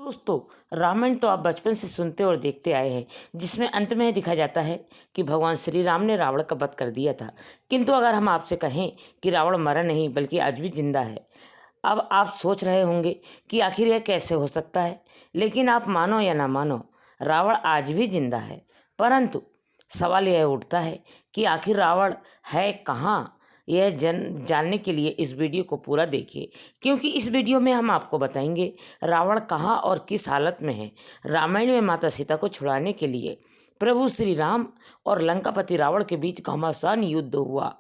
दोस्तों, रामायण तो आप बचपन से सुनते और देखते आए हैं, जिसमें अंत में दिखाया जाता है कि भगवान श्री राम ने रावण का वध कर दिया था। किंतु अगर हम आपसे कहें कि रावण मरा नहीं बल्कि आज भी जिंदा है, अब आप सोच रहे होंगे कि आखिर यह कैसे हो सकता है। लेकिन आप मानो या ना मानो, रावण आज भी जिंदा है। परंतु सवाल यह उठता है कि आखिर रावण है कहाँ। यह जानने के लिए इस वीडियो को पूरा देखिए, क्योंकि इस वीडियो में हम आपको बताएंगे रावण कहाँ और किस हालत में है। रामायण में माता सीता को छुड़ाने के लिए प्रभु श्री राम और लंकापति रावण के बीच घमासान युद्ध हुआ,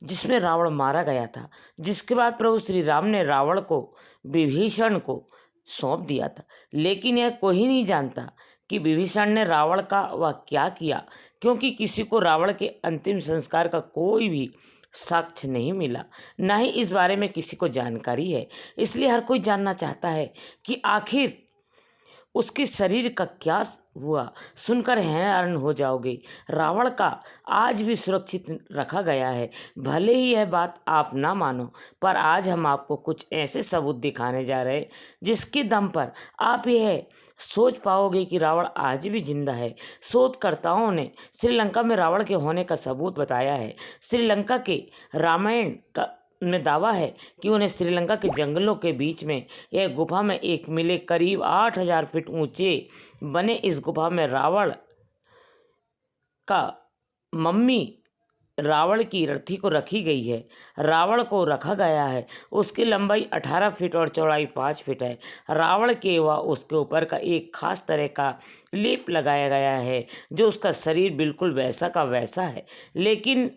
जिसमें रावण मारा गया था। जिसके बाद प्रभु श्री राम ने रावण को विभीषण को सौंप दिया था। लेकिन यह कोई नहीं जानता कि विभीषण ने रावण का वह क्या किया, क्योंकि किसी को रावण के अंतिम संस्कार का कोई भी साक्ष्य नहीं मिला, ना ही इस बारे में किसी को जानकारी है। इसलिए हर कोई जानना चाहता है कि आखिर उसके शरीर का क्या हुआ। सुनकर हैरान हो जाओगे। रावण का आज भी सुरक्षित रखा गया है। भले ही यह बात आप ना मानो, पर आज हम आपको कुछ ऐसे सबूत दिखाने जा रहे हैं जिसके दम पर आप यह सोच पाओगे कि रावण आज भी जिंदा है। शोधकर्ताओं ने श्रीलंका में रावण के होने का सबूत बताया है। श्रीलंका के रामायण का में दावा है कि उन्हें श्रीलंका के जंगलों के बीच में यह गुफा में एक मिले करीब 8,000 फीट ऊंचे बने इस गुफा में रावण का मम्मी रावण की रथी को रखी गई है। रावण को रखा गया है। उसकी लंबाई 18 फीट और चौड़ाई 5 फीट है। रावण के व उसके ऊपर का एक खास तरह का लेप लगाया गया है, जो उसका शरीर बिल्कुल वैसा का वैसा है। लेकिन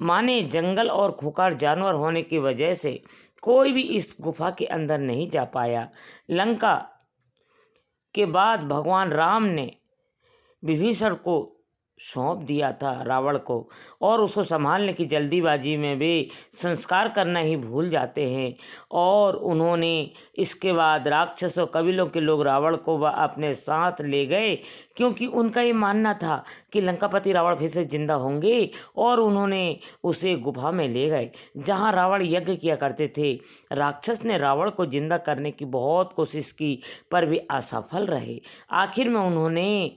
माने जंगल और खुंखार जानवर होने की वजह से कोई भी इस गुफा के अंदर नहीं जा पाया। लंका के बाद भगवान राम ने विभीषण को सौंप दिया था रावण को, और उसको संभालने की जल्दीबाजी में वे संस्कार करना ही भूल जाते हैं। और उन्होंने इसके बाद राक्षसों कबीलों के लोग रावण को वह अपने साथ ले गए, क्योंकि उनका ये मानना था कि लंकापति रावण फिर से जिंदा होंगे। और उन्होंने उसे गुफा में ले गए जहाँ रावण यज्ञ किया करते थे। राक्षस ने रावण को जिंदा करने की बहुत कोशिश की, पर वे असफल रहे। आखिर में उन्होंने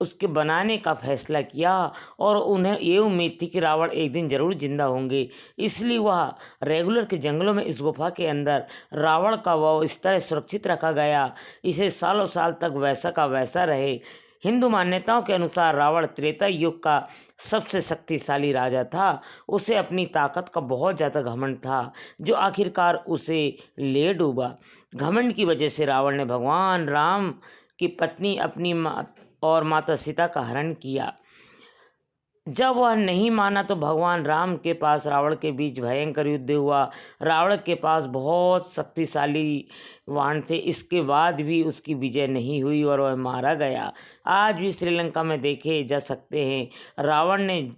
उसके बनाने का फैसला किया, और उन्हें ये उम्मीद थी कि रावण एक दिन जरूर जिंदा होंगे। इसलिए वह रेगुलर के जंगलों में इस गुफा के अंदर रावण का वह इस तरह सुरक्षित रखा गया, इसे सालों साल तक वैसा का वैसा रहे। हिंदू मान्यताओं के अनुसार रावण त्रेता युग का सबसे शक्तिशाली राजा था। उसे अपनी ताकत का बहुत ज़्यादा घमंड था, जो आखिरकार उसे ले डूबा। घमंड की वजह से रावण ने भगवान राम की पत्नी अपनी और माता सीता का हरण किया। जब वह नहीं माना तो भगवान राम के पास रावण के बीच भयंकर युद्ध हुआ। रावण के पास बहुत शक्तिशाली वाण थे, इसके बाद भी उसकी विजय नहीं हुई और वह मारा गया। आज भी श्रीलंका में देखे जा सकते हैं, रावण ने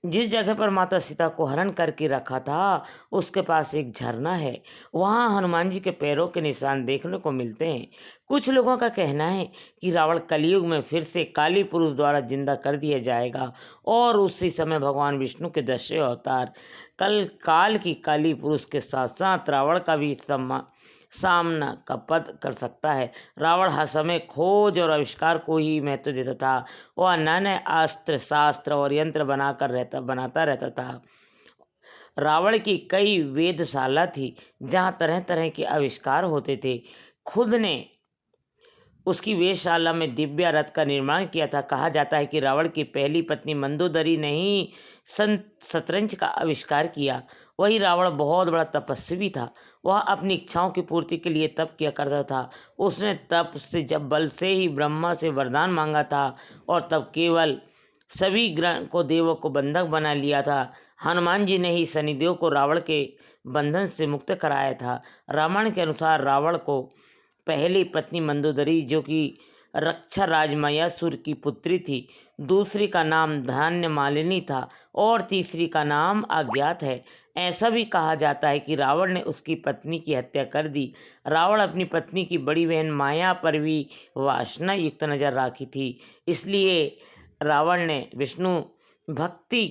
जिस जगह पर माता सीता को हरण करके रखा था उसके पास एक झरना है। वहाँ हनुमान जी के पैरों के निशान देखने को मिलते हैं। कुछ लोगों का कहना है कि रावण कलयुग में फिर से काली पुरुष द्वारा जिंदा कर दिया जाएगा, और उसी समय भगवान विष्णु के 10 अवतार काल की काली पुरुष के साथ साथ रावण का भी सामना का पद कर सकता है। रावण हर समय खोज और आविष्कार को ही महत्व देता था। वह नए नए अस्त्र शास्त्र और यंत्र बनाता रहता था। रावण की कई वेधशाला थी जहाँ तरह तरह के आविष्कार होते थे। खुद ने उसकी वेधशाला में दिव्य रथ का निर्माण किया था। कहा जाता है कि रावण की पहली पत्नी मंदोदरी ने ही शतरंज का आविष्कार किया। वही रावण बहुत बड़ा तपस्वी था। वह अपनी इच्छाओं की पूर्ति के लिए तप किया करता था। उसने तप से जब बल से ही ब्रह्मा से वरदान मांगा था, और तब केवल सभी ग्रह को देवों को बंधक बना लिया था। हनुमान जी ने ही शनिदेव को रावण के बंधन से मुक्त कराया था। रामायण के अनुसार रावण को पहली पत्नी मंदोदरी, जो कि रक्षा राजमयासुर की पुत्री थी, दूसरी का नाम धान्य मालिनी था, और तीसरी का नाम अज्ञात है। ऐसा भी कहा जाता है कि रावण ने उसकी पत्नी की हत्या कर दी। रावण अपनी पत्नी की बड़ी बहन माया पर भी वासना युक्त नजर रखी थी। इसलिए रावण ने विष्णु भक्ति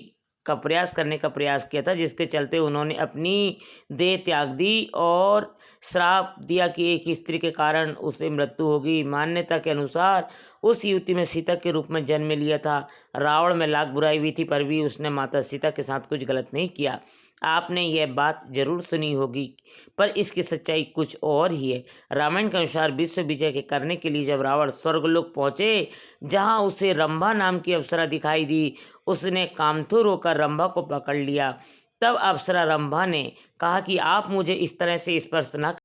प्रयास करने का प्रयास किया था, जिसके चलते उन्होंने अपनी देह त्याग दी और श्राप दिया कि एक स्त्री के कारण उसे मृत्यु होगी। मान्यता के अनुसार उस युवती में सीता के रूप में जन्म लिया था। रावण में लाख बुराई हुई थी, पर भी उसने माता सीता के साथ कुछ गलत नहीं किया। आपने यह बात जरूर सुनी होगी, पर इसकी सच्चाई कुछ और ही है। रामायण के अनुसार विश्व विजय के करने के लिए जब रावण स्वर्गलोक पहुंचे, जहां उसे रंभा नाम की अप्सरा दिखाई दी, उसने कामतुर होकर रंभा को पकड़ लिया। तब अप्सरा रंभा ने कहा कि आप मुझे इस तरह से स्पर्श न